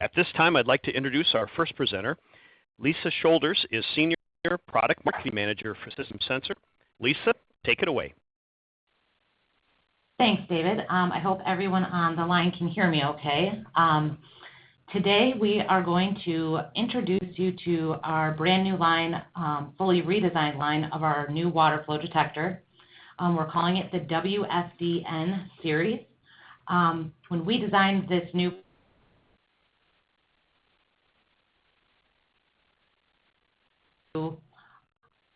At this time, I'd like to introduce our first presenter. Lisa Shoulders is Senior Product Marketing Manager for System Sensor. Lisa, take it away. Thanks, David. I hope everyone on the line can hear me okay. Today we are going to introduce you to our brand new line, fully redesigned line of our new water flow detector. We're calling it the WFDN Series. When we designed this new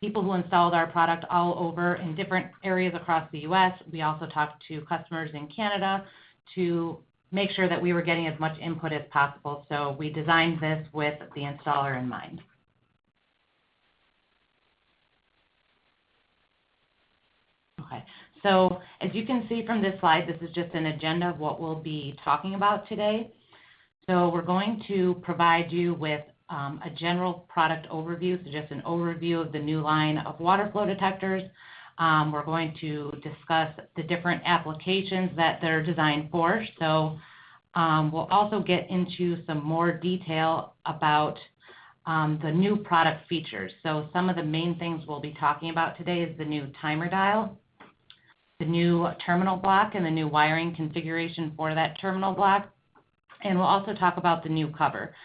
people who installed our product all over in different areas across the U.S. We also talked to customers in Canada to make sure that we were getting as much input as possible. So we designed this with the installer in mind. Okay, so as you can see from this slide, this is just an agenda of what we'll be talking about today. So we're going to provide you with a general product overview, so just an overview of the new line of water flow detectors. We're going to discuss the different applications that they're designed for. So we'll also get into some more detail about the new product features. So some of the main things we'll be talking about today is the new timer dial, the new terminal block, and the new wiring configuration for that terminal block. And we'll also talk about the new cover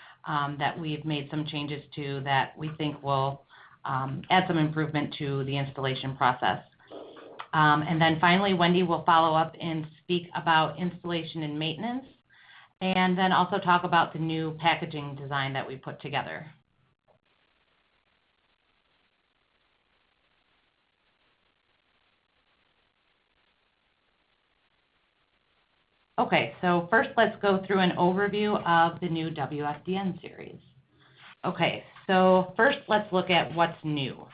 that we've made some changes to that we think will add some improvement to the installation process. And then finally, Wendy will follow up and speak about installation and maintenance, and then also talk about the new packaging design that we put together. Okay, so first let's go through an overview of the new WFDN series. Okay, so first let's look at what's new.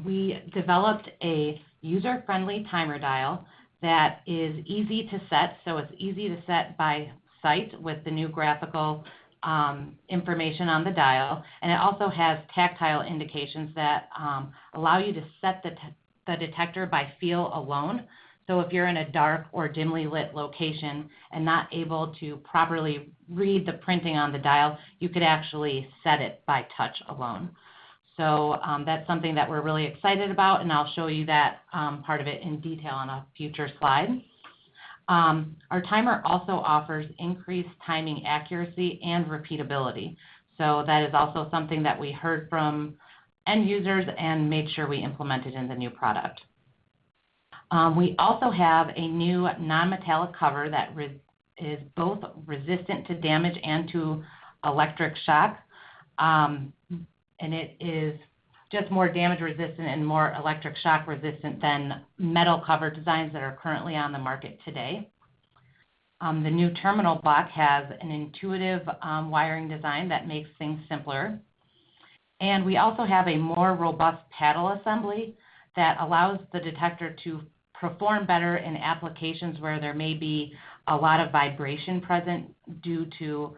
We developed a user-friendly timer dial that is easy to set, so it's easy to set by sight with the new graphical information on the dial, and it also has tactile indications that allow you to set the detector by feel alone. So if you're in a dark or dimly lit location and not able to properly read the printing on the dial, you could actually set it by touch alone. So that's something that we're really excited about, and I'll show you that part of it in detail on a future slide. Our timer also offers increased timing accuracy and repeatability. So that is also something that we heard from end users and made sure we implemented in the new product. We also have a new non-metallic cover that is both resistant to damage and to electric shock. And it is just more damage resistant and more electric shock resistant than metal cover designs that are currently on the market today. The new terminal block has an intuitive wiring design that makes things simpler. And we also have a more robust paddle assembly that allows the detector to perform better in applications where there may be a lot of vibration present due to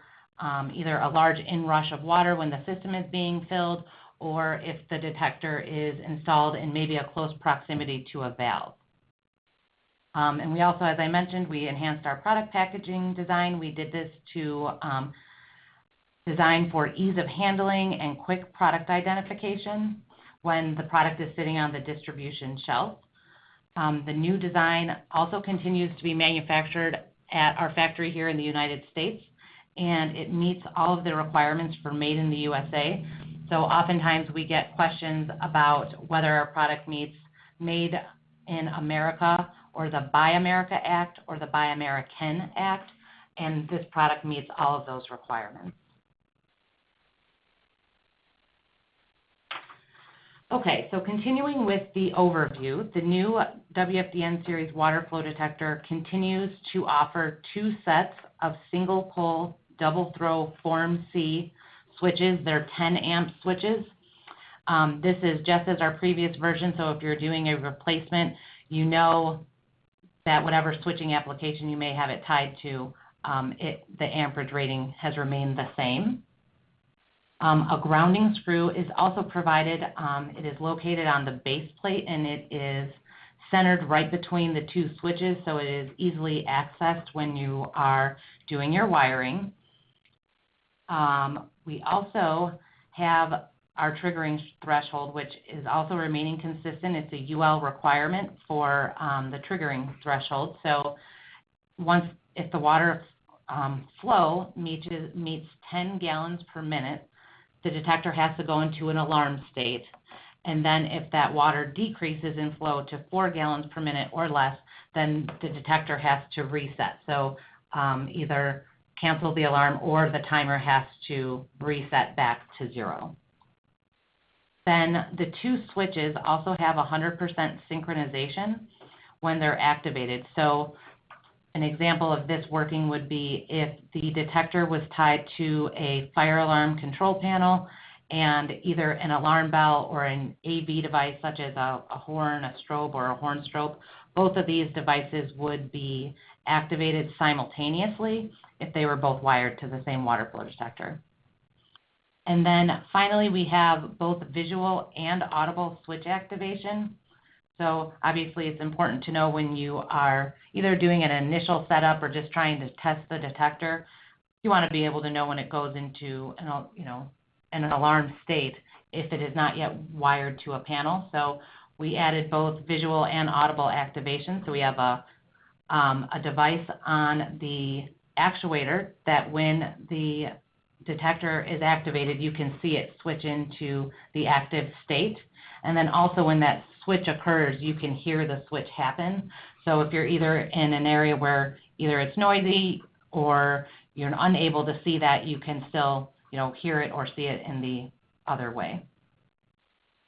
either a large inrush of water when the system is being filled, or if the detector is installed in maybe a close proximity to a valve. And we also, as I mentioned, we enhanced our product packaging design. We did this to design for ease of handling and quick product identification when the product is sitting on the distribution shelf. The new design also continues to be manufactured at our factory here in the United States, and it meets all of the requirements for Made in the USA. So oftentimes we get questions about whether our product meets Made in America or the Buy America Act or the Buy American Act, and this product meets all of those requirements. Okay, so continuing with the overview, the new WFDN Series Waterflow Detector continues to offer two sets of single pole double throw Form C switches. They're 10 amp switches. This is just as our previous version, so if you're doing a replacement, you know that whatever switching application you may have it tied to, the amperage rating has remained the same. A grounding screw is also provided. It is located on the base plate, and it is centered right between the two switches, so it is easily accessed when you are doing your wiring. We also have our triggering threshold, which is also remaining consistent. It's a UL requirement for the triggering threshold. So if the water flow meets 10 gallons per minute, the detector has to go into an alarm state. And then if that water decreases in flow to 4 gallons per minute or less, then the detector has to reset. So either cancel the alarm or the timer has to reset back to 0. Then the two switches also have 100% synchronization when they're activated. So an example of this working would be if the detector was tied to a fire alarm control panel and either an alarm bell or an AV device such as a horn, a strobe, or a horn strobe, both of these devices would be activated simultaneously if they were both wired to the same water flow detector. And then finally, we have both visual and audible switch activation. So obviously, it's important to know when you are either doing an initial setup or just trying to test the detector, you want to be able to know when it goes into an alarm state if it is not yet wired to a panel. So we added both visual and audible activation. So we have a device on the actuator that when the detector is activated, you can see it switch into the active state. And then also when that switch occurs, you can hear the switch happen. So if you're either in an area where either it's noisy or you're unable to see that, you can still hear it or see it in the other way.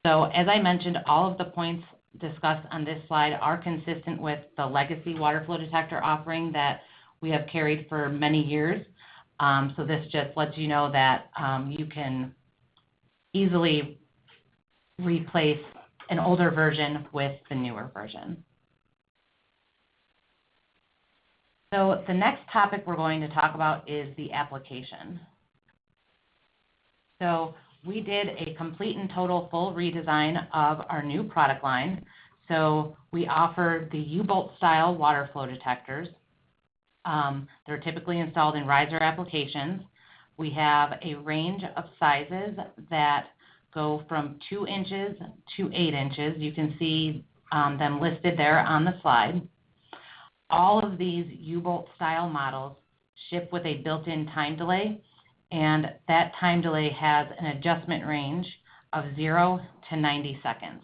So as I mentioned, all of the points discussed on this slide are consistent with the legacy water flow detector offering that we have carried for many years. So this just lets you know that you can easily replace an older version with the newer version. So the next topic we're going to talk about is the application. So we did a complete and total full redesign of our new product line. So we offer the U-bolt style water flow detectors. They're typically installed in riser applications. We have a range of sizes that go from 2 inches to 8 inches. You can see them listed there on the slide. All of these U-bolt style models ship with a built-in time delay, and that time delay has an adjustment range of 0 to 90 seconds.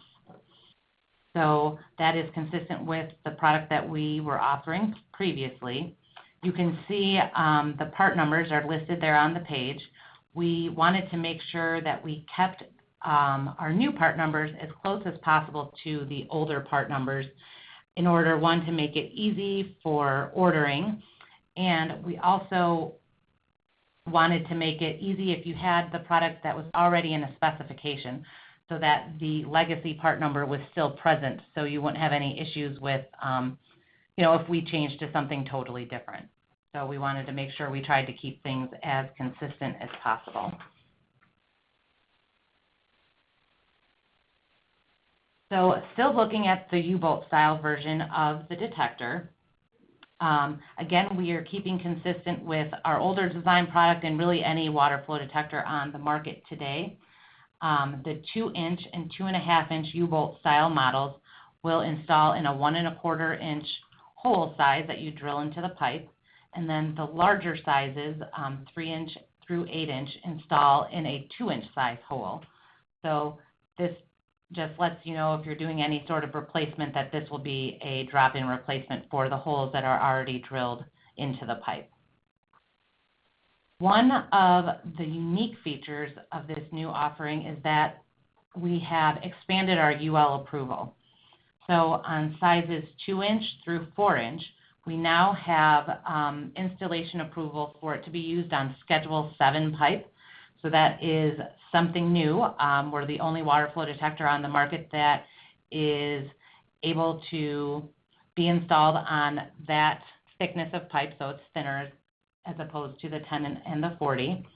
So that is consistent with the product that we were offering previously. You can see the part numbers are listed there on the page. We wanted to make sure that we kept our new part numbers as close as possible to the older part numbers in order, one, to make it easy for ordering, and we also wanted to make it easy if you had the product that was already in a specification so that the legacy part number was still present so you wouldn't have any issues with, if we changed to something totally different. So we wanted to make sure we tried to keep things as consistent as possible. So still looking at the U-bolt style version of the detector. Again, we are keeping consistent with our older design product and really any water flow detector on the market today. The 2-inch and 2.5-inch U-bolt style models will install in a 1 1/4 inch hole size that you drill into the pipe. And then the larger sizes, 3-inch through 8-inch, install in a 2-inch size hole. So this just lets you know if you're doing any sort of replacement that this will be a drop-in replacement for the holes that are already drilled into the pipe. One of the unique features of this new offering is that we have expanded our UL approval. So on sizes 2-inch through 4-inch, we now have installation approval for it to be used on Schedule 7 pipe. So that is something new. We're the only water flow detector on the market that is able to be installed on that thickness of pipe, so it's thinner as opposed to the 10 and the 40.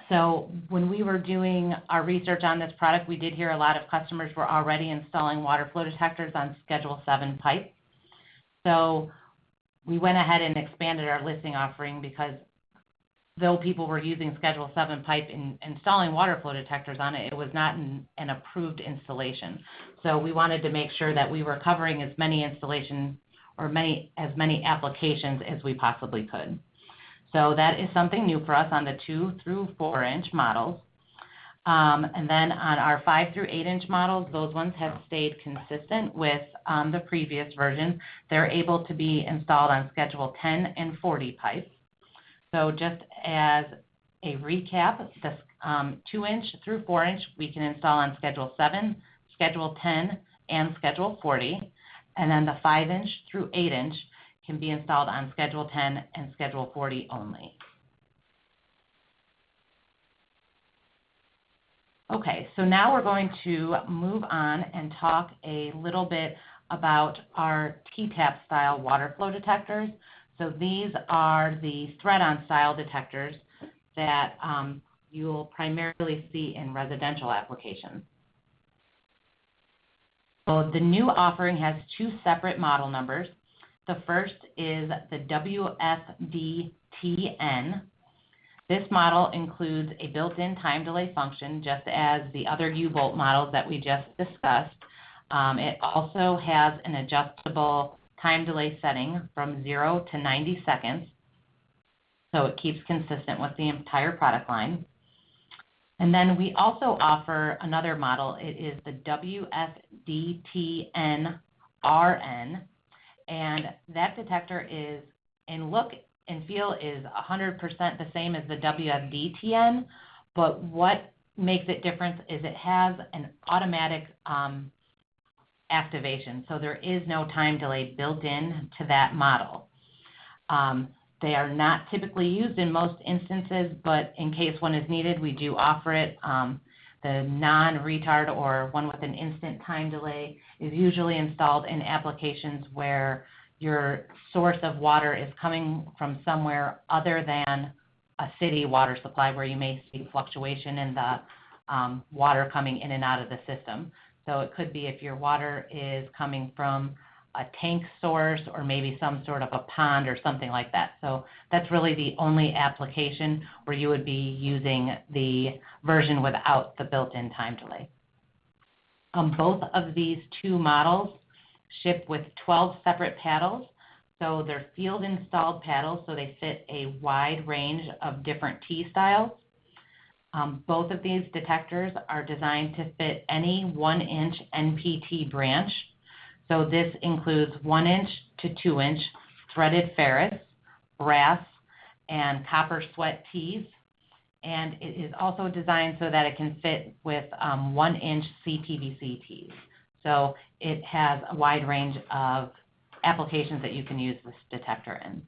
So when we were doing our research on this product, we did hear a lot of customers were already installing water flow detectors on Schedule 7 pipe. So we went ahead and expanded our listing offering because though people were using Schedule 7 pipe and installing water flow detectors on it, it was not an approved installation. So we wanted to make sure that we were covering as many installations or as many applications as we possibly could. So that is something new for us on the 2 through 4 inch models. And then on our 5 through 8 inch models, those ones have stayed consistent with the previous version. They're able to be installed on Schedule 10 and 40 pipes. So just as a recap, the 2 inch through 4 inch we can install on Schedule 7, Schedule 10, and Schedule 40. And then the 5 inch through 8 inch can be installed on Schedule 10 and Schedule 40 only. Okay, so now we're going to move on and talk a little bit about our T-tap style water flow detectors. So these are the thread-on style detectors that you'll primarily see in residential applications. So the new offering has 2 separate model numbers. The first is the WFDTN. This model includes a built-in time delay function, just as the other U-bolt models that we just discussed. It also has an adjustable time delay setting from 0 to 90 seconds, so it keeps consistent with the entire product line. And then we also offer another model. It is the WFDTN-RN, and that detector is, in look and feel, is 100% the same as the WFDTN, but what makes it different is it has an automatic activation, so there is no time delay built in to that model. They are not typically used in most instances, but in case one is needed, we do offer it. The non-retard or one with an instant time delay is usually installed in applications where your source of water is coming from somewhere other than a city water supply, where you may see fluctuation in the water coming in and out of the system. So it could be if your water is coming from a tank source or maybe some sort of a pond or something like that. So that's really the only application where you would be using the version without the built-in time delay. Both of these 2 models ship with 12 separate paddles. So they're field installed paddles, so they fit a wide range of different T styles. Both of these detectors are designed to fit any 1 inch NPT branch. So this includes 1 inch to 2 inch threaded ferrous, brass, and copper sweat tees. And it is also designed so that it can fit with 1 inch CPVC tees. So it has a wide range of applications that you can use this detector in.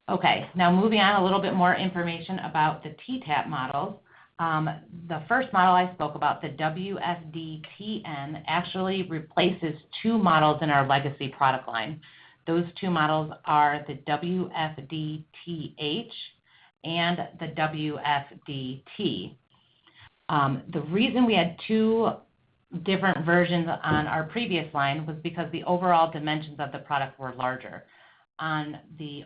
Okay, now moving on, a little bit more information about the T-tap models. The first model I spoke about, the WFDTN, actually replaces 2 models in our legacy product line. Those 2 models are the WFDTH and the WFDT. The reason we had 2 different versions on our previous line was because the overall dimensions of the product were larger. On the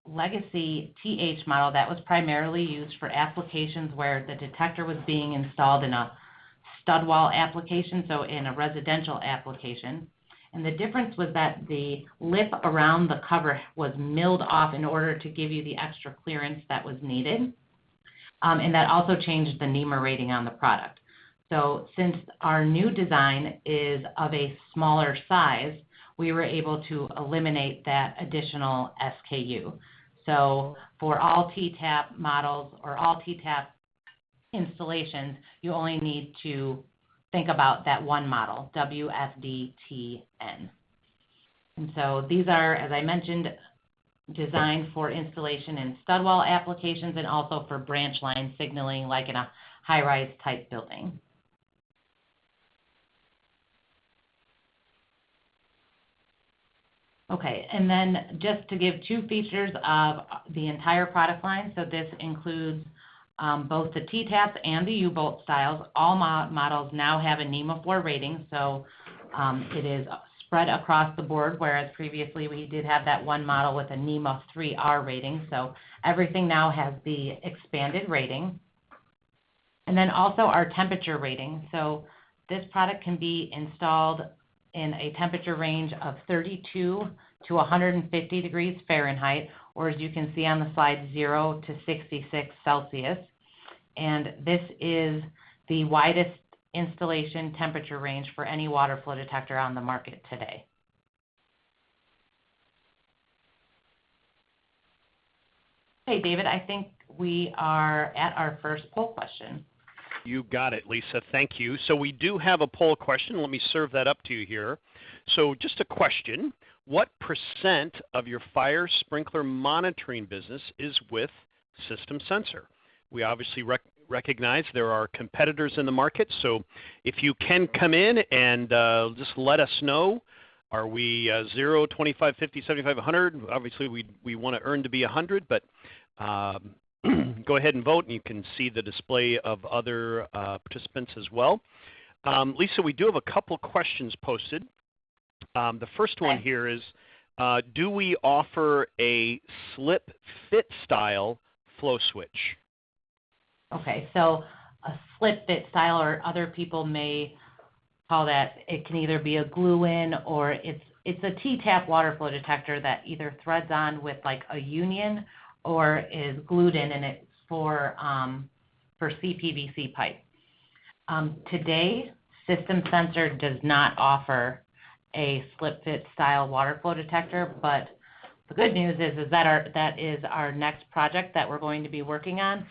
legacy TH model, that was primarily used for applications where the detector was being installed in a stud wall application, so in a residential application. And the difference was that the lip around the cover was milled off in order to give you the extra clearance that was needed. And that also changed the NEMA rating on the product. So since our new design is of a smaller size, we were able to eliminate that additional SKU. So for all T-tap models or all T-tap installations, you only need to think about that one model, WFDTN. And so these are, as I mentioned, designed for installation in stud wall applications and also for branch line signaling, like in a high-rise type building. Okay, and then just to give 2 features of the entire product line, so this includes both the T-taps and the U-bolt styles. All models now have a NEMA 4 rating, so it is spread across the board, whereas previously we did have that one model with a NEMA 3R rating. So everything now has the expanded rating. And then also our temperature rating. So this product can be installed in a temperature range of 32 to 150 degrees Fahrenheit, or as you can see on the slide, 0 to 66 Celsius. And this is the widest installation temperature range for any water flow detector on the market today. Okay, David, I think we are at our first poll question. You got it, Lisa. Thank you. So we do have a poll question. Let me serve that up to you here. So just a question. What percent of your fire sprinkler monitoring business is with System Sensor? We obviously recognize there are competitors in the market, so if you can come in and just let us know, are we 0, 25, 50, 75, 100? Obviously, we want to earn to be 100, but go ahead and vote, and you can see the display of other participants as well. Lisa, we do have a couple questions posted. The first one here is, do we offer a slip fit style flow switch? Okay, so a slip fit style, or other people may call that, it can either be a glue-in or it's a T-tap water flow detector that either threads on with like a union or is glued in, and it's for CPVC pipe. Today, System Sensor does not offer a slip fit style water flow detector, but the good news is that that is our next project that we're going to be working on.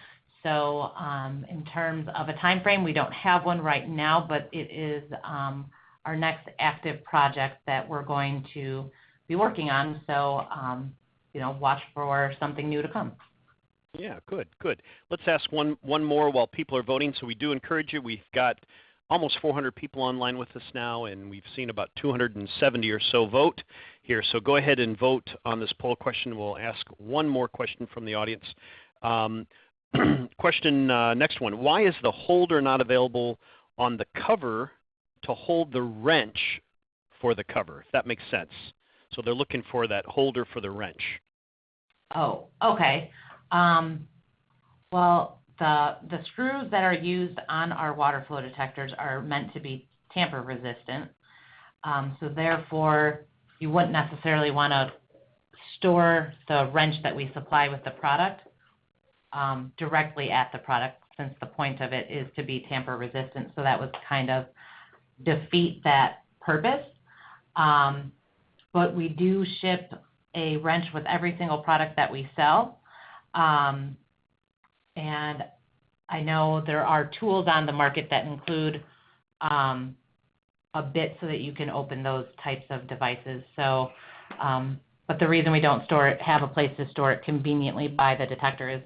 So in terms of a time frame, we don't have one right now, but it is our next active project that we're going to be working on. So, watch for something new to come. Yeah, good. Let's ask one more while people are voting. So we do encourage you. We've got almost 400 people online with us now, and we've seen about 270 or so vote here. So go ahead and vote on this poll question. We'll ask one more question from the audience. Question, next one. Why is the holder not available on the cover to hold the wrench for the cover, if that makes sense? So they're looking for that holder for the wrench. Oh, okay. Well, the screws that are used on our water flow detectors are meant to be tamper resistant. So therefore, you wouldn't necessarily want to store the wrench that we supply with the product directly at the product, since the point of it is to be tamper resistant. So that would kind of defeat that purpose. But we do ship a wrench with every single product that we sell. And I know there are tools on the market that include a bit so that you can open those types of devices. So, but the reason we don't have a place to store it conveniently by the detector is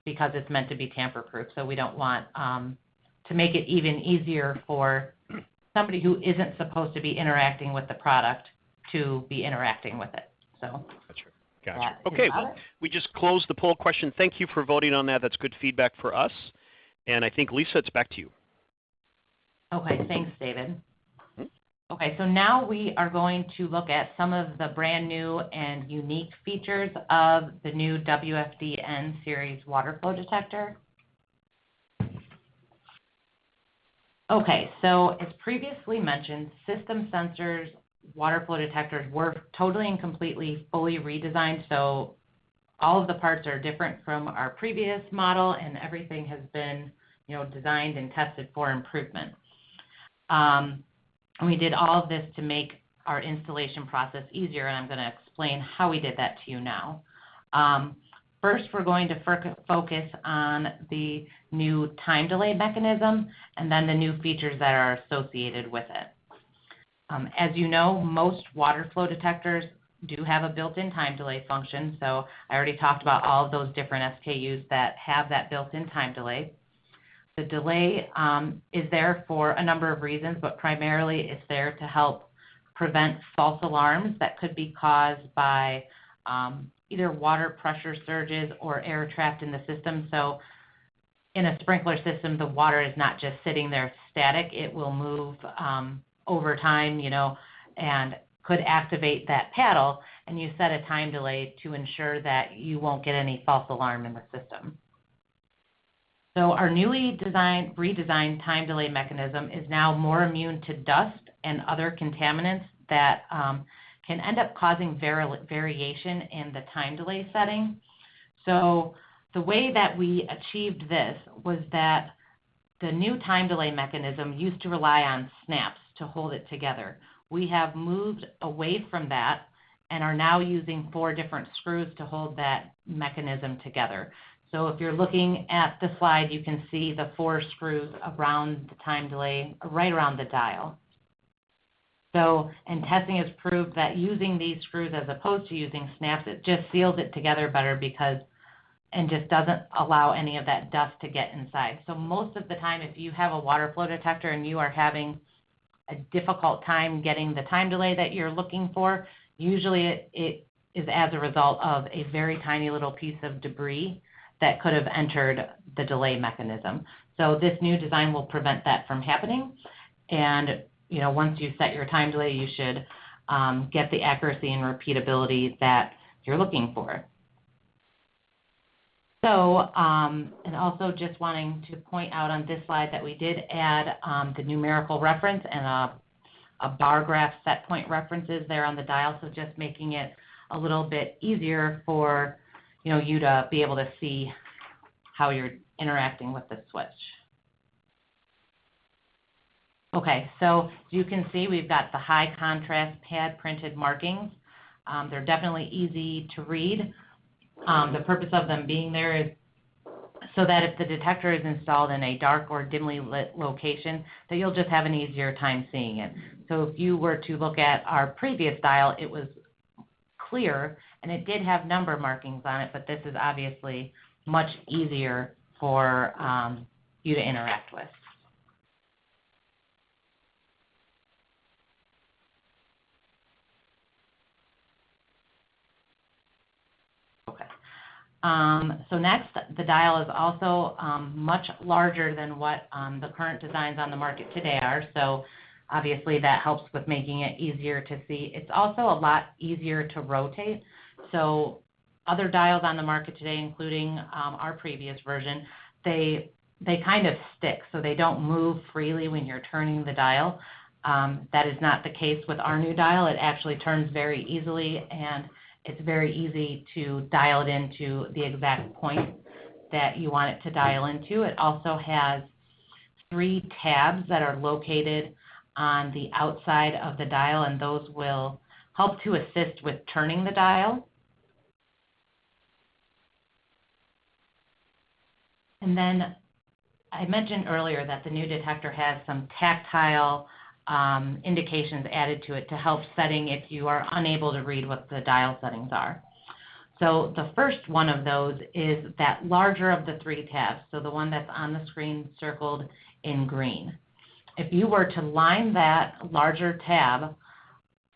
because it's meant to be tamper-proof. So we don't want to make it even easier for somebody who isn't supposed to be interacting with the product to be interacting with it. So. Gotcha. Okay, well, we just closed the poll question. Thank you for voting on that. That's good feedback for us. And I think, Lisa, it's back to you. Okay, thanks, David. Okay, so now we are going to look at some of the brand new and unique features of the new WFDN Series Waterflow Detector. Okay, so as previously mentioned, System Sensor's water flow detectors were totally and completely fully redesigned, so all of the parts are different from our previous model, and everything has been, designed and tested for improvement. We did all of this to make our installation process easier, and I'm going to explain how we did that to you now. First, we're going to focus on the new time delay mechanism and then the new features that are associated with it. As you know, most water flow detectors do have a built-in time delay function, so I already talked about all of those different SKUs that have that built-in time delay. The delay is there for a number of reasons, but primarily it's there to help prevent false alarms that could be caused by either water pressure surges or air trapped in the system. So in a sprinkler system, the water is not just sitting there static. It will move over time, and could activate that paddle, and you set a time delay to ensure that you won't get any false alarm in the system. So our newly redesigned time delay mechanism is now more immune to dust and other contaminants that can end up causing variation in the time delay setting. So the way that we achieved this was that the new time delay mechanism used to rely on snaps to hold it together. We have moved away from that and are now using 4 different screws to hold that mechanism together. So if you're looking at the slide, you can see the 4 screws around the time delay, right around the dial. So, and testing has proved that using these screws as opposed to using snaps, it just seals it together better and just doesn't allow any of that dust to get inside. So most of the time, if you have a water flow detector and you are having a difficult time getting the time delay that you're looking for, usually it is as a result of a very tiny little piece of debris that could have entered the delay mechanism. So this new design will prevent that from happening. And once you set your time delay, you should get the accuracy and repeatability that you're looking for. So, and also just wanting to point out on this slide that we did add the numerical reference and a bar graph set point references there on the dial, so just making it a little bit easier for you to be able to see how you're interacting with the switch. Okay, so as you can see, we've got the high contrast pad printed markings. They're definitely easy to read. The purpose of them being there is so that if the detector is installed in a dark or dimly lit location, that you'll just have an easier time seeing it. So if you were to look at our previous dial, it was clear and it did have number markings on it, but this is obviously much easier for you to interact with. So next, the dial is also much larger than what the current designs on the market today are. So obviously that helps with making it easier to see. It's also a lot easier to rotate. So other dials on the market today, including our previous version, they kind of stick, so they don't move freely when you're turning the dial. That is not the case with our new dial. It actually turns very easily, and it's very easy to dial it into the exact point that you want it to dial into. It also has 3 tabs that are located on the outside of the dial, and those will help to assist with turning the dial. And then I mentioned earlier that the new detector has some tactile indications added to it to help setting if you are unable to read what the dial settings are. So the first one of those is that larger of the 3 tabs, so the one that's on the screen circled in green. If you were to line that larger tab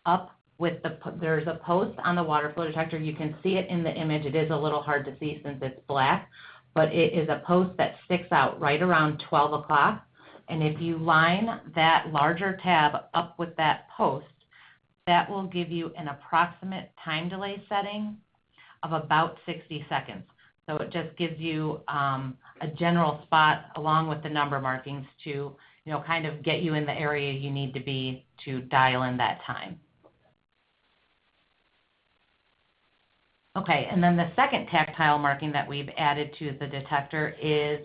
up with there's a post on the water flow detector. You can see it in the image. It is a little hard to see since it's black, but it is a post that sticks out right around 12 o'clock. And if you line that larger tab up with that post, that will give you an approximate time delay setting of about 60 seconds. So it just gives you a general spot along with the number markings to, kind of get you in the area you need to be to dial in that time. Okay, and then the second tactile marking that we've added to the detector is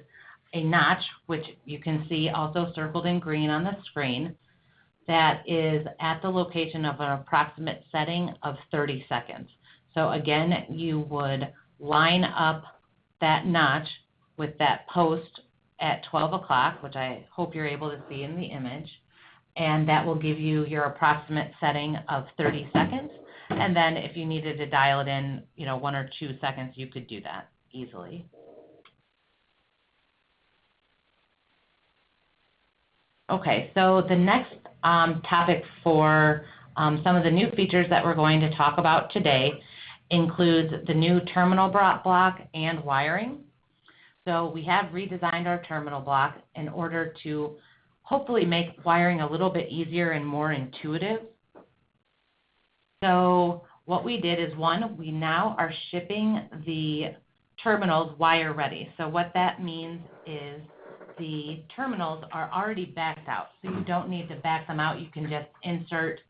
a notch, which you can see also circled in green on the screen, that is at the location of an approximate setting of 30 seconds. So again, you would line up that notch with that post at 12 o'clock, which I hope you're able to see in the image, and that will give you your approximate setting of 30 seconds. And then if you needed to dial it in, 1 or 2 seconds, you could do that easily. Okay, so the next topic for some of the new features that we're going to talk about today includes the new terminal block and wiring. So we have redesigned our terminal block in order to hopefully make wiring a little bit easier and more intuitive. So what we did is, one, we now are shipping the terminals wire ready. So what that means is the terminals are already backed out. So you don't need to back them out. You can just insert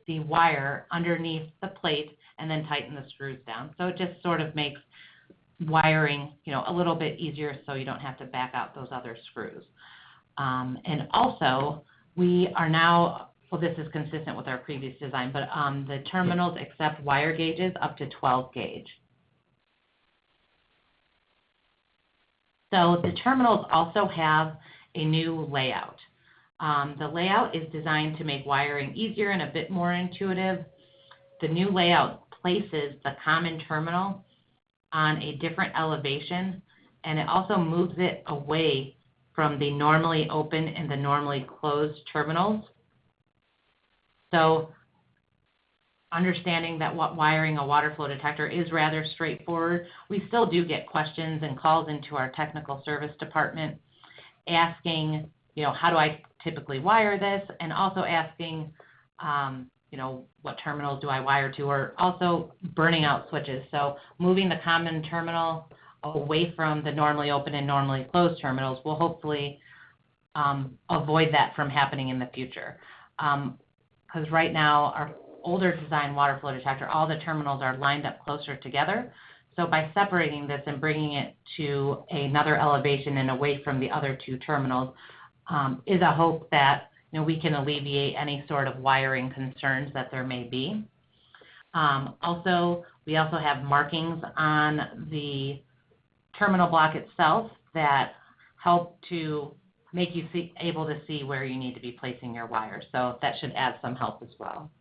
the wire underneath the plate and then tighten the screws down. So it just sort of makes wiring, a little bit easier so you don't have to back out those other screws. And also, we are now, well, this is consistent with our previous design, but the terminals accept wire gauges up to 12 gauge. So the terminals also have a new layout. The layout is designed to make wiring easier and a bit more intuitive. The new layout places the common terminal on a different elevation, and it also moves it away from the normally open and the normally closed terminals. So understanding that wiring a water flow detector is rather straightforward, we still do get questions and calls into our technical service department asking, how do I typically wire this, and also asking, what terminals do I wire to, or also burning out switches. So moving the common terminal away from the normally open and normally closed terminals will hopefully avoid that from happening in the future. Because right now, our older design water flow detector, all the terminals are lined up closer together. So by separating this and bringing it to another elevation and away from the other two terminals is a hope that we can alleviate any sort of wiring concerns that there may be. We also have markings on the terminal block itself that help to make you able to see where you need to be placing your wires. So that should add some help as well.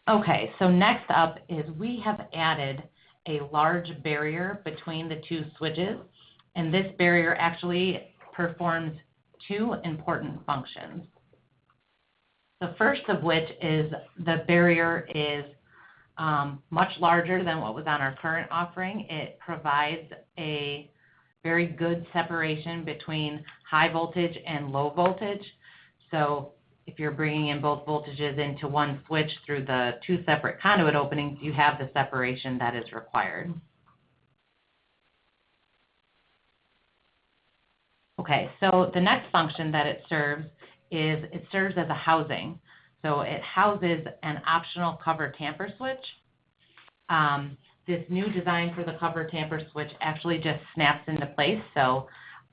Okay, so next up is we have added a large barrier between the two switches, and this barrier actually performs two important functions. The first of which is the barrier is much larger than what was on our current offering. It provides a very good separation between high voltage and low voltage. So if you're bringing in both voltages into one switch through the two separate conduit openings, you have the separation that is required. Okay, so the next function that it serves is it serves as a housing. So it houses an optional cover tamper switch. This new design for the cover tamper switch actually just snaps into place. So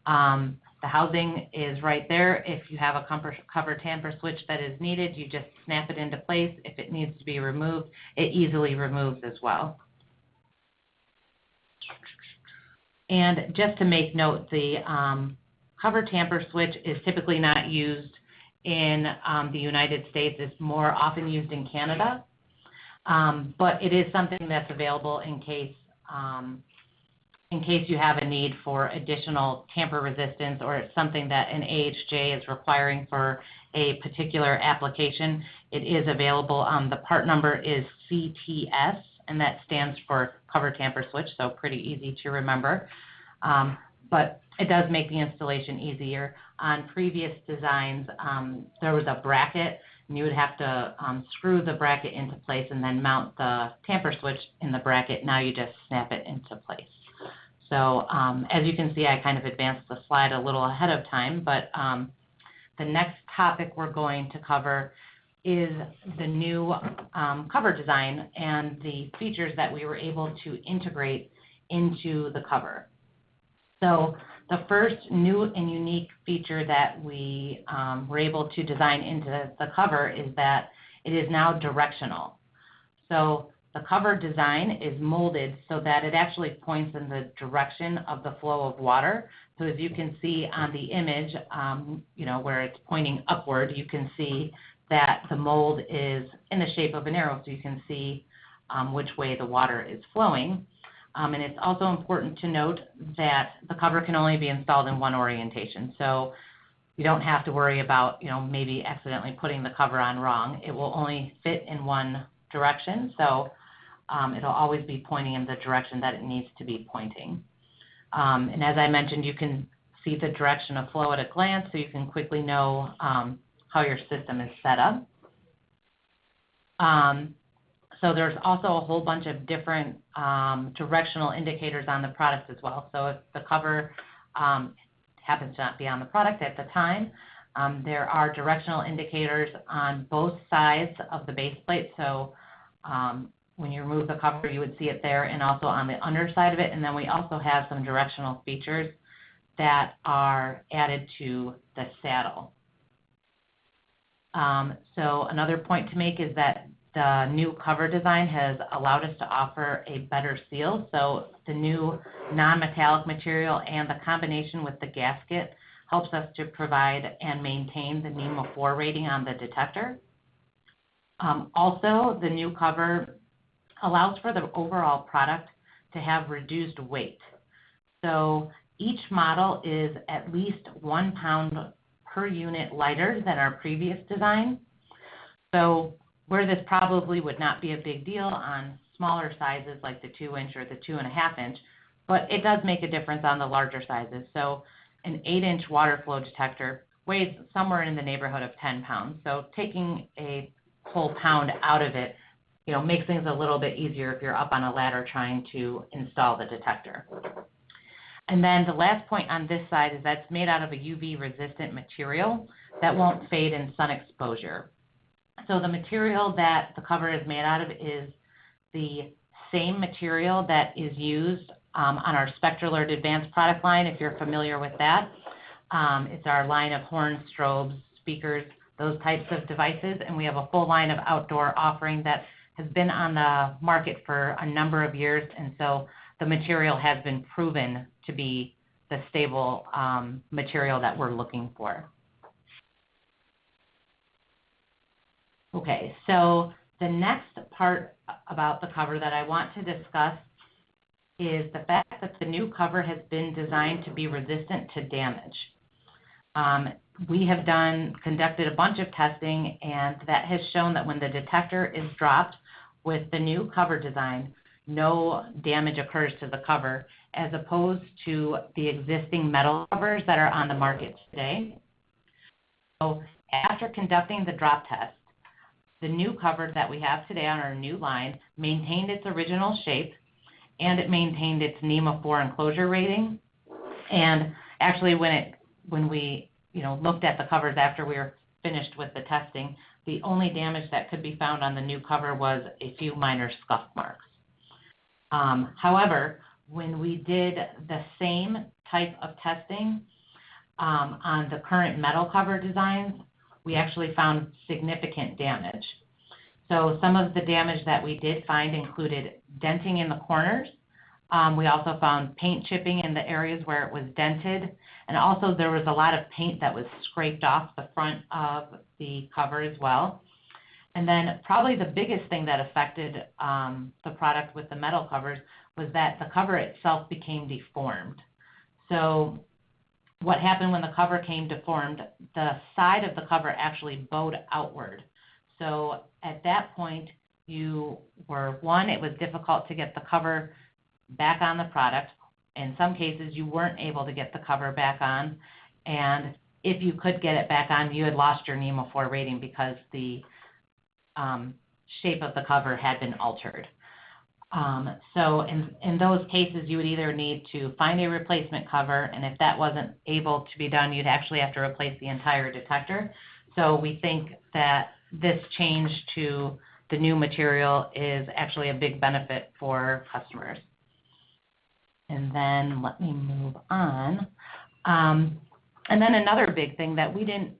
the housing is right there. If you have a cover tamper switch that is needed, you just snap it into place. If it needs to be removed, it easily removes as well. And just to make note, the cover tamper switch is typically not used in the United States. It's more often used in Canada. But it is something that's available in case you have a need for additional tamper resistance, or it's something that an AHJ is requiring for a particular application. It is available. The part number is CTS, and that stands for cover tamper switch, so pretty easy to remember. But it does make the installation easier. On previous designs, there was a bracket, and you would have to screw the bracket into place and then mount the tamper switch in the bracket. Now you just snap it into place. So as you can see, I kind of advanced the slide a little ahead of time, but the next topic we're going to cover is the new cover design and the features that we were able to integrate into the cover. So the first new and unique feature that we were able to design into the cover is that it is now directional. So the cover design is molded so that it actually points in the direction of the flow of water. So as you can see on the image, where it's pointing upward, you can see that the mold is in the shape of an arrow, so you can see which way the water is flowing. And it's also important to note that the cover can only be installed in one orientation. So you don't have to worry about, maybe accidentally putting the cover on wrong. It will only fit in one direction. So it'll always be pointing in the direction that it needs to be pointing. And as I mentioned, you can see the direction of flow at a glance, so you can quickly know how your system is set up. So there's also a whole bunch of different directional indicators on the product as well. So if the cover happens to not be on the product at the time, there are directional indicators on both sides of the base plate. So when you remove the cover, you would see it there, and also on the underside of it. And then we also have some directional features that are added to the saddle. So another point to make is that the new cover design has allowed us to offer a better seal. So the new non-metallic material and the combination with the gasket helps us to provide and maintain the NEMA 4 rating on the detector. Also, the new cover allows for the overall product to have reduced weight. So each model is at least 1 pound per unit lighter than our previous design. So where this probably would not be a big deal on smaller sizes like the 2-inch or the 2.5-inch, but it does make a difference on the larger sizes. So an 8-inch water flow detector weighs somewhere in the neighborhood of 10 pounds. So taking a whole pound out of it, makes things a little bit easier if you're up on a ladder trying to install the detector. And then the last point on this side is that it's made out of a UV resistant material that won't fade in sun exposure. So the material that the cover is made out of is the same material that is used on our SpectraLert Advanced product line, if you're familiar with that. It's our line of horns, strobes, speakers, those types of devices, and we have a full line of outdoor offering that has been on the market for a number of years, and so the material has been proven to be the stable material that we're looking for. Okay, so the next part about the cover that I want to discuss is the fact that the new cover has been designed to be resistant to damage. We have conducted a bunch of testing, and that has shown that when the detector is dropped with the new cover design, no damage occurs to the cover, as opposed to the existing metal covers that are on the market today. So after conducting the drop test, the new cover that we have today on our new line maintained its original shape, and it maintained its NEMA 4 enclosure rating. And actually, when we looked at the covers after we were finished with the testing, the only damage that could be found on the new cover was a few minor scuff marks. However, when we did the same type of testing on the current metal cover designs, we actually found significant damage. So some of the damage that we did find included denting in the corners. We also found paint chipping in the areas where it was dented, and also there was a lot of paint that was scraped off the front of the cover as well. And then probably the biggest thing that affected the product with the metal covers was that the cover itself became deformed. So what happened when the cover came deformed, the side of the cover actually bowed outward. So at that point, it was difficult to get the cover back on the product. In some cases, you weren't able to get the cover back on. And if you could get it back on, you had lost your NEMA 4 rating because the shape of the cover had been altered. So in those cases, you would either need to find a replacement cover, and if that wasn't able to be done, you'd actually have to replace the entire detector. So we think that this change to the new material is actually a big benefit for customers. And then let me move on. And then another big thing that we didn't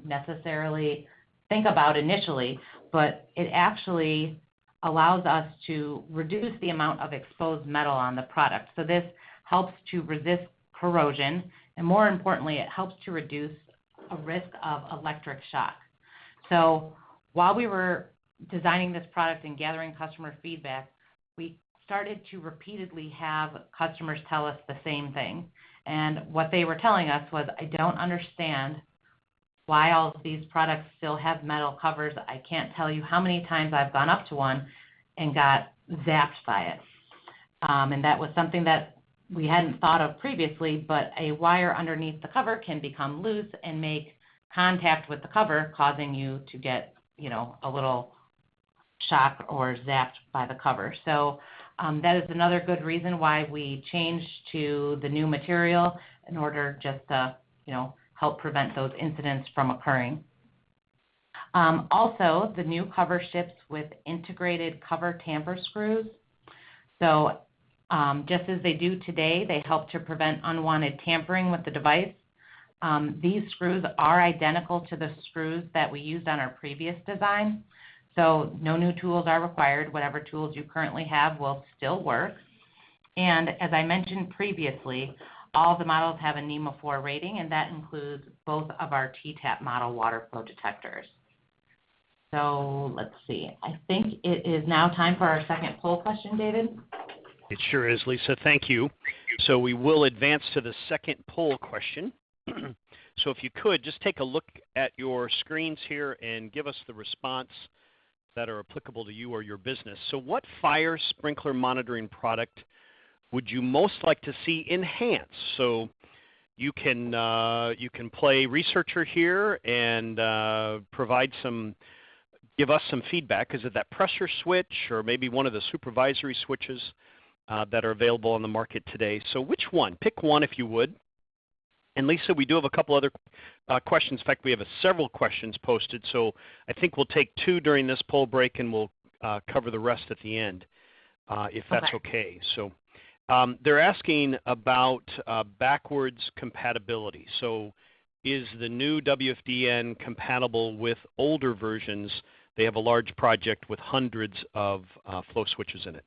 necessarily think about initially, but it actually allows us to reduce the amount of exposed metal on the product. So this helps to resist corrosion, and more importantly, it helps to reduce a risk of electric shock. So while we were designing this product and gathering customer feedback, we started to repeatedly have customers tell us the same thing. And what they were telling us was, I don't understand why all of these products still have metal covers. I can't tell you how many times I've gone up to one and got zapped by it. And that was something that we hadn't thought of previously, but a wire underneath the cover can become loose and make contact with the cover, causing you to get, a little shock or zapped by the cover. So that is another good reason why we changed to the new material in order just to, help prevent those incidents from occurring. Also, the new cover ships with integrated cover tamper screws. So just as they do today, they help to prevent unwanted tampering with the device. These screws are identical to the screws that we used on our previous design. So no new tools are required. Whatever tools you currently have will still work. And as I mentioned previously, all the models have a NEMA 4 rating, and that includes both of our T-TAP model water flow detectors. So let's see. I think it is now time for our second poll question, David. It sure is, Lisa. Thank you. So we will advance to the second poll question. So if you could, just take a look at your screens here and give us the response that are applicable to you or your business. So what fire sprinkler monitoring product would you most like to see enhanced? So you can play researcher here and give us some feedback. Is it that pressure switch or maybe one of the supervisory switches that are available on the market today? So which one? Pick one if you would. And Lisa, we do have a couple other questions. In fact, we have several questions posted, so I think we'll take two during this poll break and we'll cover the rest at the end, if that's okay. So they're asking about backwards compatibility. So is the new WFDN compatible with older versions? They have a large project with hundreds of flow switches in it.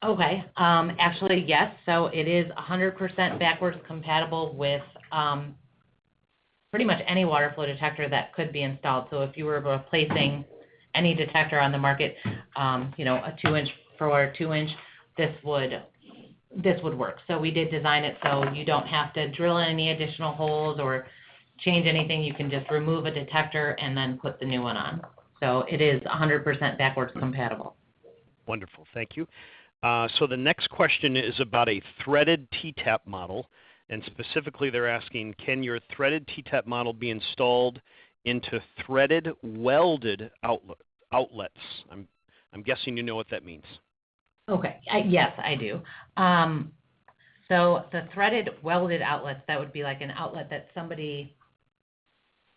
Okay. Actually, yes. So it is 100% backwards compatible with pretty much any water flow detector that could be installed. So if you were replacing any detector on the market, a 2-inch for a 2-inch, this would work. So we did design it so you don't have to drill any additional holes or change anything. You can just remove a detector and then put the new one on. So it is 100% backwards compatible. Wonderful. Thank you. So the next question is about a threaded T-TAP model, and specifically they're asking, can your threaded T-TAP model be installed into threaded welded outlets? I'm guessing you know what that means. Okay. Yes, I do. So the threaded welded outlets, that would be like an outlet that somebody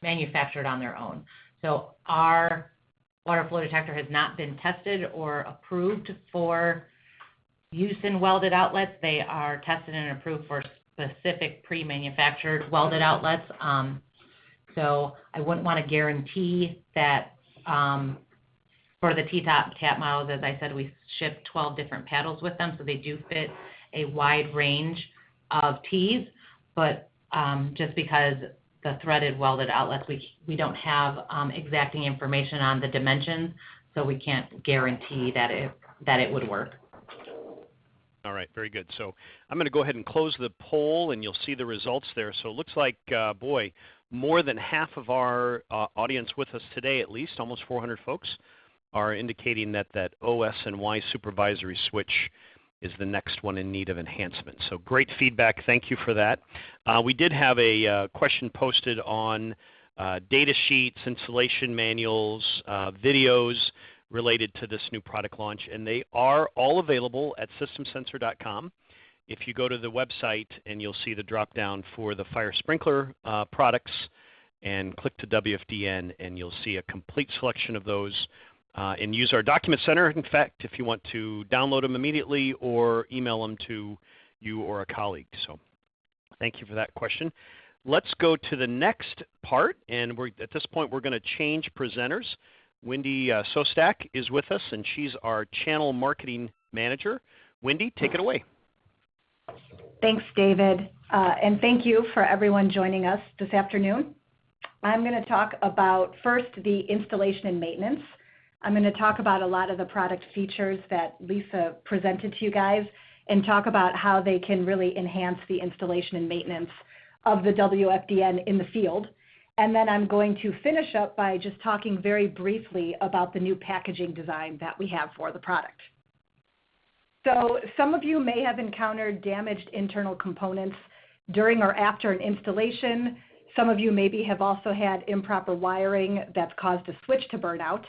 manufactured on their own. So our water flow detector has not been tested or approved for use in welded outlets. They are tested and approved for specific pre-manufactured welded outlets. So I wouldn't want to guarantee that for the T-TAP models, as I said, we ship 12 different paddles with them, so they do fit a wide range of Ts, but just because the threaded welded outlets, we don't have exacting information on the dimensions, so we can't guarantee that it would work. All right, very good. So I'm going to go ahead and close the poll, and you'll see the results there. So it looks like, more than half of our audience with us today, at least, almost 400 folks, are indicating that OS and Y supervisory switch is the next one in need of enhancement. So great feedback. Thank you for that. We did have a question posted on data sheets, installation manuals, videos related to this new product launch, and they are all available at systemsensor.com. If you go to the website, and you'll see the drop down for the fire sprinkler products, and click to WFDN, and you'll see a complete selection of those, and use our document center, in fact, if you want to download them immediately or email them to you or a colleague. So thank you for that question. Let's go to the next part, and at this point we're going to change presenters. Wendy Sostak is with us, and she's our channel marketing manager. Wendy, take it away. Thanks, David, and thank you for everyone joining us this afternoon. I'm going to talk about first the installation and maintenance. I'm going to talk about a lot of the product features that Lisa presented to you guys and talk about how they can really enhance the installation and maintenance of the WFDN in the field. And then I'm going to finish up by just talking very briefly about the new packaging design that we have for the product. So some of you may have encountered damaged internal components during or after an installation, Some of you maybe have also had improper wiring that's caused a switch to burn out.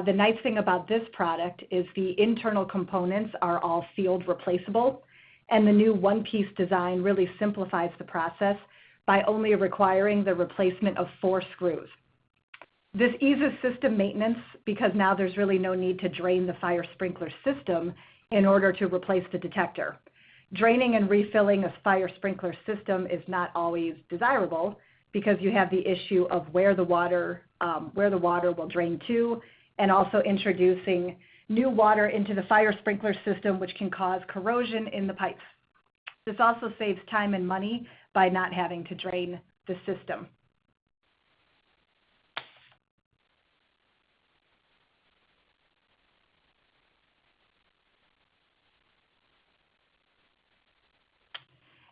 The nice thing about this product is the internal components are all field replaceable, and the new one-piece design really simplifies the process by only requiring the replacement of 4 screws. This eases system maintenance because now there's really no need to drain the fire sprinkler system in order to replace the detector. Draining and refilling a fire sprinkler system is not always desirable because you have the issue of where the water will drain to, and also introducing new water into the fire sprinkler system, which can cause corrosion in the pipes. This also saves time and money by not having to drain the system.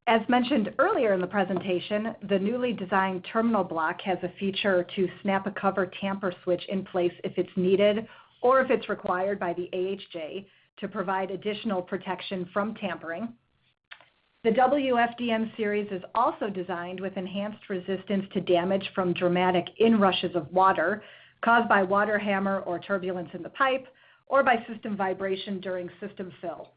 As mentioned earlier in the presentation, the newly designed terminal block has a feature to snap a cover tamper switch in place if it's needed or if it's required by the AHJ to provide additional protection from tampering. The WFDN series is also designed with enhanced resistance to damage from dramatic inrushes of water caused by water hammer or turbulence in the pipe or by system vibration during system fill.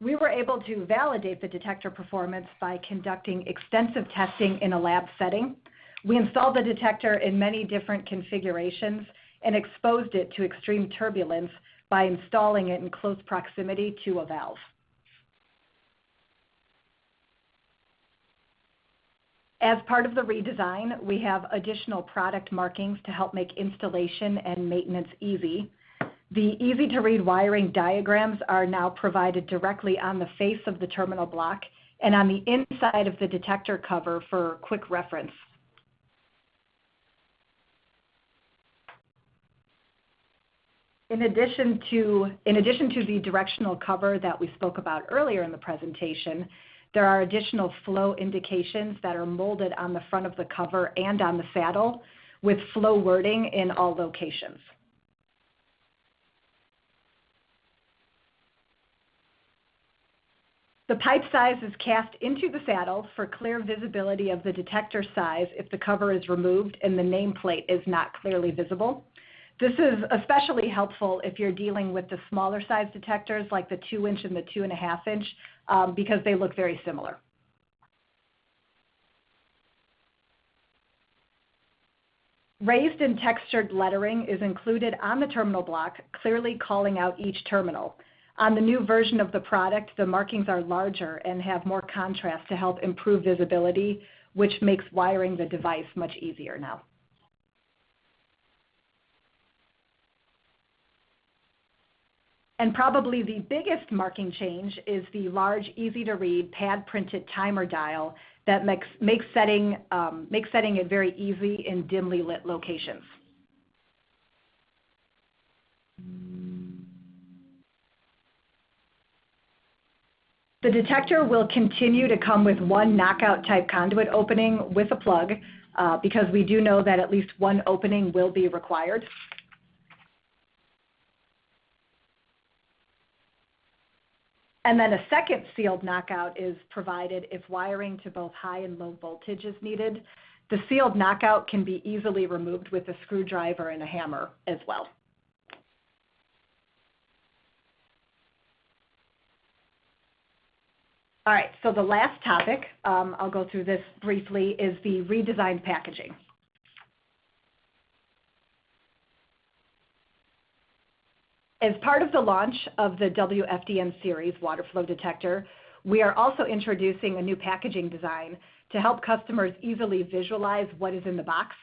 We were able to validate the detector performance by conducting extensive testing in a lab setting. We installed the detector in many different configurations and exposed it to extreme turbulence by installing it in close proximity to a valve. As part of the redesign, we have additional product markings to help make installation and maintenance easy. The easy-to-read wiring diagrams are now provided directly on the face of the terminal block and on the inside of the detector cover for quick reference. In addition to the directional cover that we spoke about earlier in the presentation, there are additional flow indications that are molded on the front of the cover and on the saddle with flow wording in all locations. The pipe size is cast into the saddle for clear visibility of the detector size if the cover is removed and the nameplate is not clearly visible. This is especially helpful if you're dealing with the smaller size detectors like the 2-inch and the 2.5-inch because they look very similar. Raised and textured lettering is included on the terminal block, clearly calling out each terminal. On the new version of the product, the markings are larger and have more contrast to help improve visibility, which makes wiring the device much easier now. And probably the biggest marking change is the large, easy-to-read, pad-printed timer dial that makes setting it very easy in dimly lit locations. The detector will continue to come with one knockout type conduit opening with a plug because we do know that at least one opening will be required. And then a second sealed knockout is provided if wiring to both high and low voltage is needed. The sealed knockout can be easily removed with a screwdriver and a hammer as well. All right, so the last topic, I'll go through this briefly, is the redesigned packaging. As part of the launch of the WFDN Series Waterflow Detector, we are also introducing a new packaging design to help customers easily visualize what is in the box.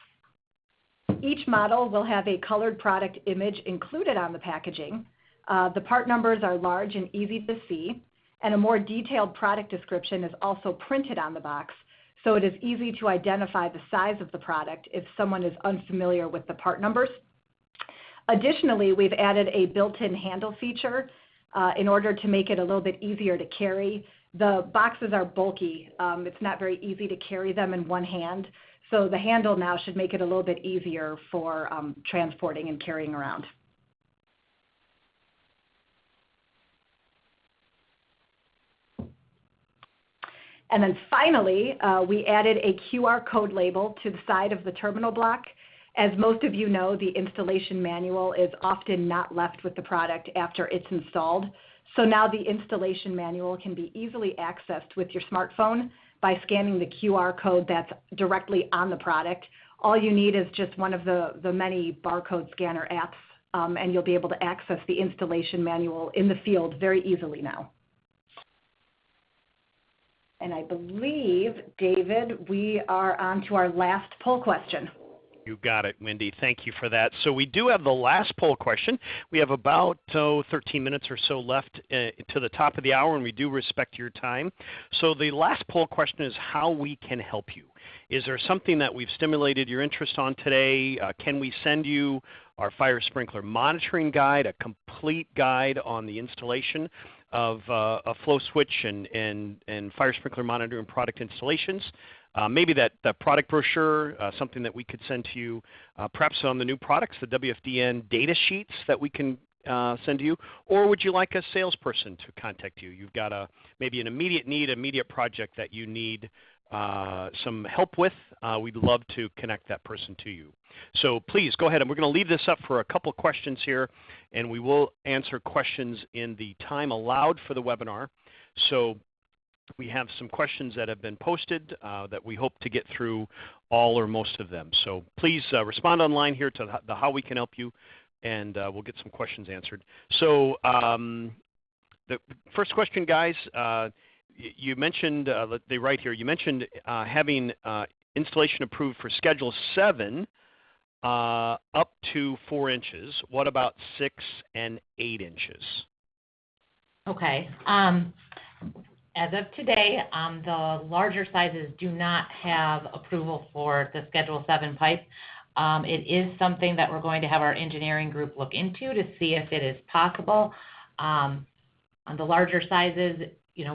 Each model will have a colored product image included on the packaging. The part numbers are large and easy to see, and a more detailed product description is also printed on the box, so it is easy to identify the size of the product if someone is unfamiliar with the part numbers. Additionally, we've added a built-in handle feature in order to make it a little bit easier to carry. The boxes are bulky. It's not very easy to carry them in one hand, so the handle now should make it a little bit easier for transporting and carrying around. And then finally, we added a QR code label to the side of the terminal block. As most of you know, the installation manual is often not left with the product after it's installed. So now the installation manual can be easily accessed with your smartphone by scanning the QR code that's directly on the product. All you need is just one of the many barcode scanner apps, and you'll be able to access the installation manual in the field very easily now. And I believe, David, we are on to our last poll question. You got it, Wendy. Thank you for that. So we do have the last poll question. We have about 13 minutes or so left to the top of the hour, and we do respect your time. So the last poll question is how we can help you. Is there something that we've stimulated your interest on today? Can we send you our fire sprinkler monitoring guide, a complete guide on the installation of a flow switch and fire sprinkler monitoring product installations? Maybe that product brochure, something that we could send to you, perhaps on the new products, the WFDN data sheets that we can send to you, or would you like a salesperson to contact you? You've got maybe an immediate need, immediate project that you need some help with. We'd love to connect that person to you. So please go ahead, and we're going to leave this up for a couple questions here, and we will answer questions in the time allowed for the webinar. So we have some questions that have been posted that we hope to get through all or most of them. So please respond online here to the how we can help you, and we'll get some questions answered. So the first question, guys, you mentioned, they write here, you mentioned having installation approved for Schedule 7 up to 4 inches. What about 6 and 8 inches? Okay. As of today, the larger sizes do not have approval for the Schedule 7 pipe. It is something that we're going to have our engineering group look into to see if it is possible. On the larger sizes,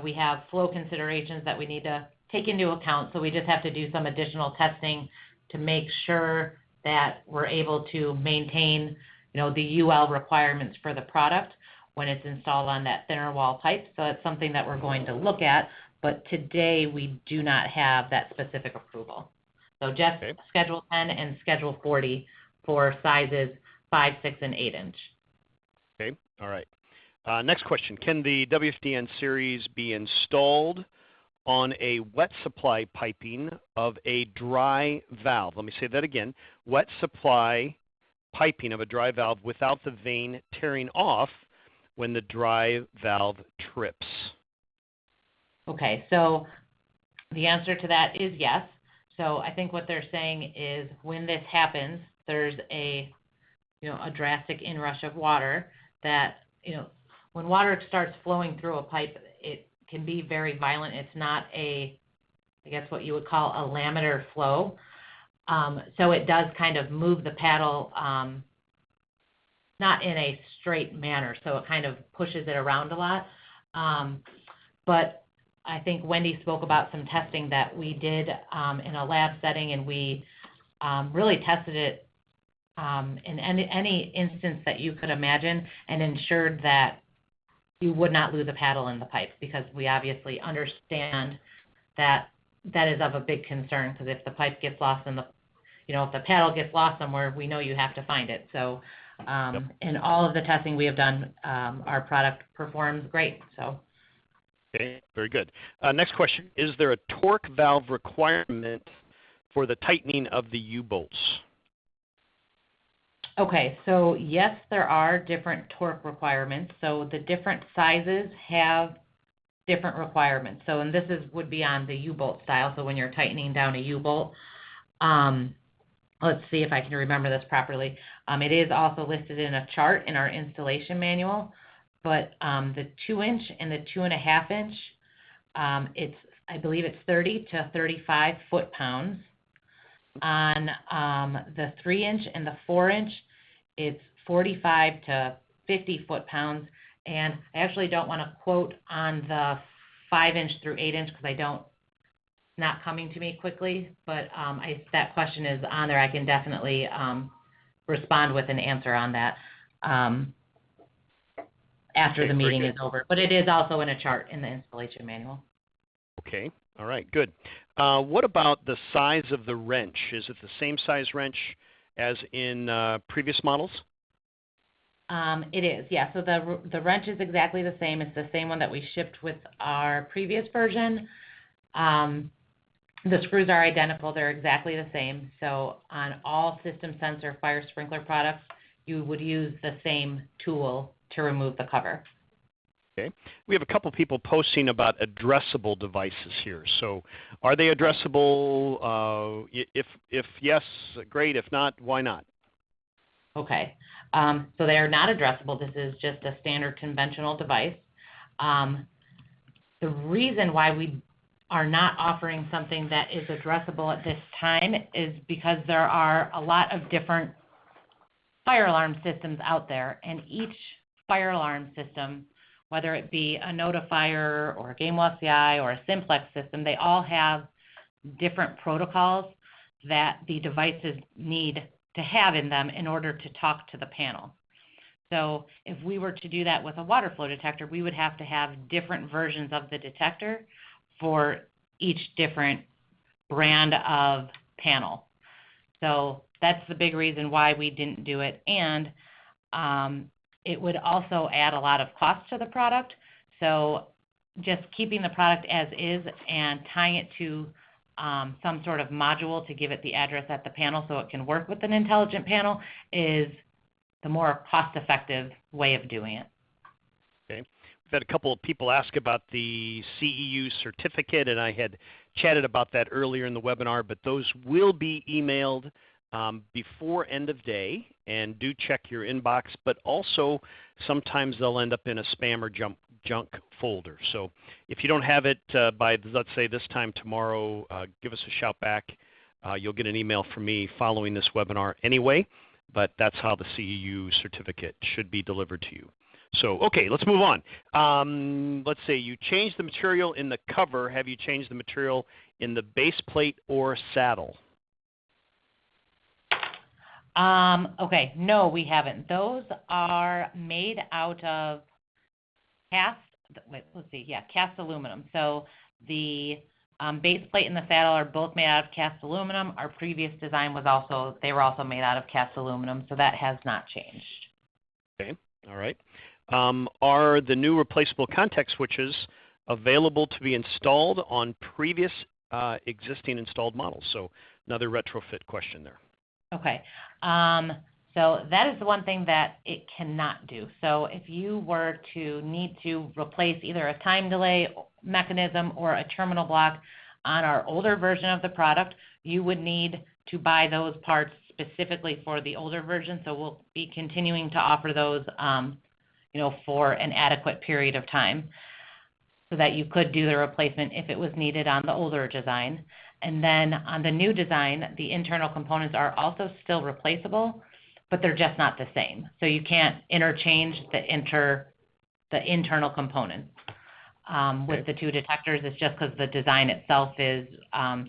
we have flow considerations that we need to take into account, so we just have to do some additional testing to make sure that we're able to maintain, the UL requirements for the product when it's installed on that thinner wall pipe. So it's something that we're going to look at, but today we do not have that specific approval. So just Schedule 10 and Schedule 40 for sizes 5, 6, and 8 inch. Okay, all right. Next question, can the WFDN series be installed on a wet supply piping of a dry valve? Let me say that again, wet supply piping of a dry valve without the vane tearing off when the dry valve trips? Okay, so the answer to that is yes. So I think what they're saying is when this happens, there's a drastic inrush of water that, when water starts flowing through a pipe, it can be very violent. It's not what you would call a laminar flow. So it does kind of move the paddle, not in a straight manner, so it kind of pushes it around a lot. But I think Wendy spoke about some testing that we did in a lab setting, and we really tested it in any instance that you could imagine and ensured that you would not lose a paddle in the pipe, because we obviously understand that that is of a big concern, because if the pipe gets lost in if the paddle gets lost somewhere, we know you have to find it. So in all of the testing we have done, our product performs great. So. Okay, very good. Next question, is there a torque valve requirement for the tightening of the U-bolts? Okay, so yes, there are different torque requirements. So the different sizes have different requirements. So, and this would be on the U-bolt style. So when you're tightening down a U-bolt, let's see if I can remember this properly. It is also listed in a chart in our installation manual, but the 2-inch and the 2.5 inch, I believe it's 30 to 35 foot-pounds. On the 3-inch and the 4-inch, it's 45 to 50 foot-pounds. And I actually don't want to quote on the 5-inch through 8-inch because not coming to me quickly, but that question is on there. I can definitely respond with an answer on that after the meeting is over. But it is also in a chart in the installation manual. Okay. All right. Good. What about the size of the wrench? Is it the same size wrench as in previous models? It is, yeah. So the wrench is exactly the same. It's the same one that we shipped with our previous version. The screws are identical. They're exactly the same. So on all system sensor fire sprinkler products, you would use the same tool to remove the cover. Okay. We have a couple people posting about addressable devices here. So are they addressable? If yes, great. If not, why not? Okay. So they are not addressable. This is just a standard conventional device. The reason why we are not offering something that is addressable at this time is because there are a lot of different fire alarm systems out there, and each fire alarm system, whether it be a Notifier or a GameWall CI or a Simplex system, they all have different protocols that the devices need to have in them in order to talk to the panel. So if we were to do that with a water flow detector, we would have to have different versions of the detector for each different brand of panel. So that's the big reason why we didn't do it. And it would also add a lot of cost to the product. So just keeping the product as is and tying it to some sort of module to give it the address at the panel so it can work with an intelligent panel is the more cost-effective way of doing it. Okay. We've had a couple of people ask about the CEU certificate, and I had chatted about that earlier in the webinar, but those will be emailed before end of day, and do check your inbox, but also sometimes they'll end up in a spam or junk folder. So if you don't have it by, let's say, this time tomorrow, give us a shout back. You'll get an email from me following this webinar anyway, but that's how the CEU certificate should be delivered to you. So, okay, let's move on. Let's say you changed the material in the cover. Have you changed the material in the base plate or saddle? Okay, no, we haven't. Those are made out of cast aluminum. So the base plate and the saddle are both made out of cast aluminum. Our previous design was they were also made out of cast aluminum, so that has not changed. Okay, all right. Are the new replaceable contact switches available to be installed on previous existing installed models? So another retrofit question there. Okay. So that is the one thing that it cannot do. So if you were to need to replace either a time delay mechanism or a terminal block on our older version of the product, you would need to buy those parts specifically for the older version. So we'll be continuing to offer those, for an adequate period of time so that you could do the replacement if it was needed on the older design. And then on the new design, the internal components are also still replaceable, but they're just not the same. So you can't interchange the internal components with the two detectors. It's just because the design itself is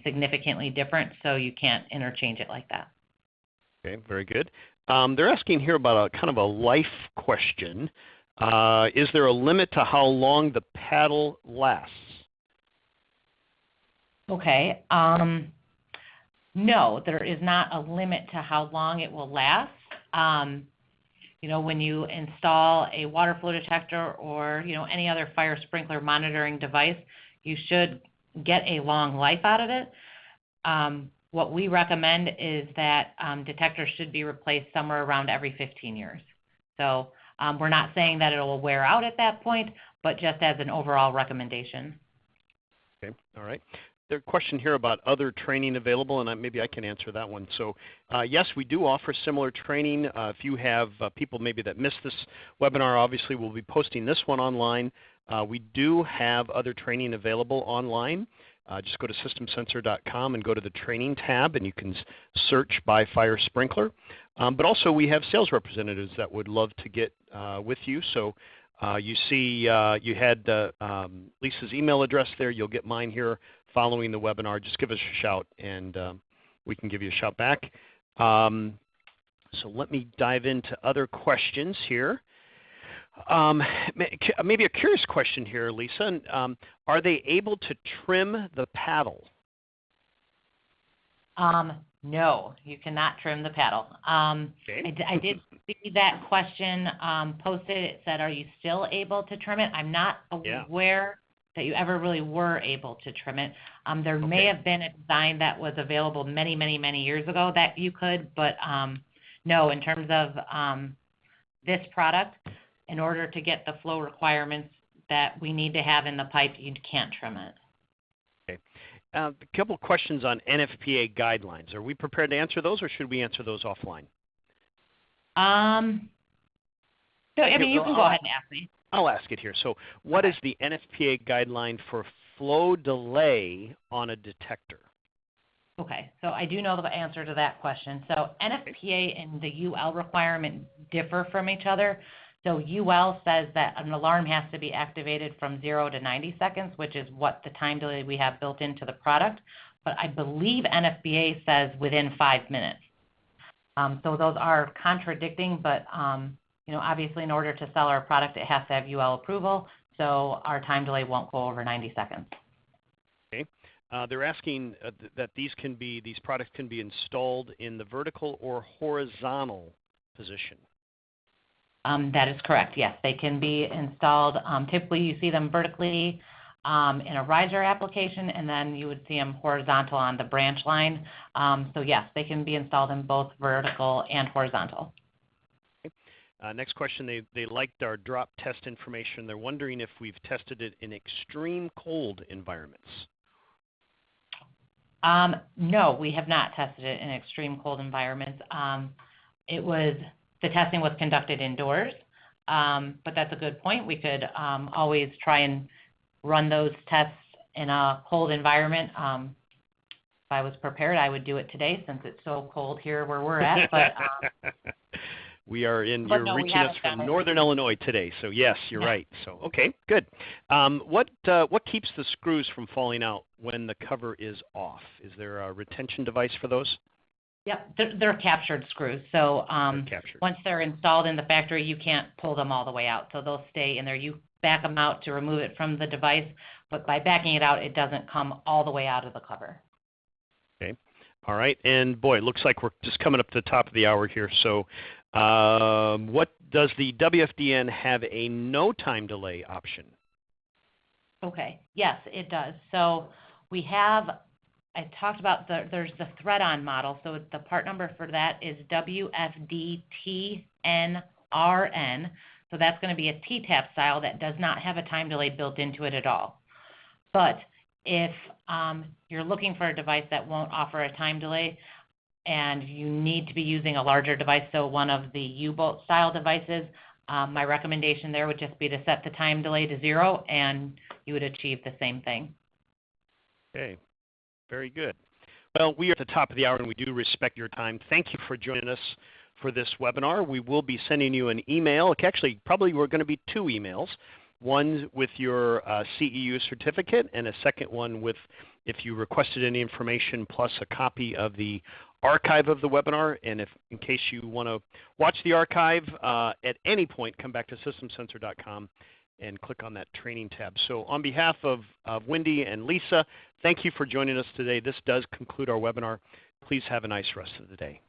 significantly different, so you can't interchange it like that. Okay, very good. They're asking here about a kind of a life question. Is there a limit to how long the paddle lasts? Okay. No, there is not a limit to how long it will last. When you install a water flow detector or, any other fire sprinkler monitoring device, you should get a long life out of it. What we recommend is that detectors should be replaced somewhere around every 15 years. So we're not saying that it will wear out at that point, but just as an overall recommendation. Okay, all right. There's a question here about other training available, and maybe I can answer that one. So yes, we do offer similar training. If you have people maybe that missed this webinar, obviously we'll be posting this one online. We do have other training available online. Just go to systemsensor.com and go to the training tab, and you can search by fire sprinkler. But also we have sales representatives that would love to get with you. So you see you had Lisa's email address there. You'll get mine here following the webinar. Just give us a shout, and we can give you a shout back. So let me dive into other questions here. Um, Maybe a curious question here, Lisa. Are they able to trim the paddle? No, you cannot trim the paddle. Okay. I did see that question posted. It said, are you still able to trim it? I'm not Yeah. aware that you ever really were able to trim it. There may have been a design that was available many, many, many years ago that you could, but no, in terms of this product, in order to get the flow requirements that we need to have in the pipe, you can't trim it. Okay. A couple questions on NFPA guidelines. Are we prepared to answer those, or should we answer those offline? So, I mean, you can go ahead and ask me. I'll ask it here. So what is the NFPA guideline for flow delay on a detector? Okay, so I do know the answer to that question. So NFPA and the UL requirement differ from each other. So UL says that an alarm has to be activated from 0 to 90 seconds, which is what the time delay we have built into the product. But I believe NFPA says within 5 minutes. So those are contradicting, but you know, obviously in order to sell our product, it has to have UL approval. So our time delay won't go over 90 seconds. Okay. They're asking that these products can be installed in the vertical or horizontal position. That is correct. Yes, they can be installed. Typically, you see them vertically in a riser application, and then you would see them horizontal on the branch line. So yes, they can be installed in both vertical and horizontal. Okay. Next question, they liked our drop test information. They're wondering if we've tested it in extreme cold environments. No, we have not tested it in extreme cold environments. The testing was conducted indoors, but that's a good point. We could always try and run those tests in a cold environment. If I was prepared, I would do it today since it's so cold here where we're at. But you're reaching us from northern Illinois today, so yes, you're right. So okay, good. What keeps the screws from falling out when the cover is off? Is there a retention device for those? Yep, they're captured screws. So once they're installed in the factory, you can't pull them all the way out. So they'll stay in there. You back them out to remove it from the device, but by backing it out, it doesn't come all the way out of the cover. Okay. All right. And boy, it looks like we're just coming up to the top of the hour here. So what does the WFDN have a no time delay option? Okay. Yes, it does. So we have, I talked about there's the thread-on model. So the part number for that is WFDTNRN. So that's going to be a T-tap style that does not have a time delay built into it at all. But if you're looking for a device that won't offer a time delay and you need to be using a larger device, so one of the U-bolt style devices, my recommendation there would just be to set the time delay to 0 and you would achieve the same thing. Okay. Very good. Well, we are at the top of the hour, and we do respect your time. Thank you for joining us for this webinar. We will be sending you an email. Actually, probably we're going to be 2 emails, one with your CEU certificate and a second one with if you requested any information plus a copy of the archive of the webinar. And if in case you want to watch the archive at any point, come back to systemsensor.com and click on that training tab. So on behalf of Wendy and Lisa, thank you for joining us today. This does conclude our webinar. Please have a nice rest of the day.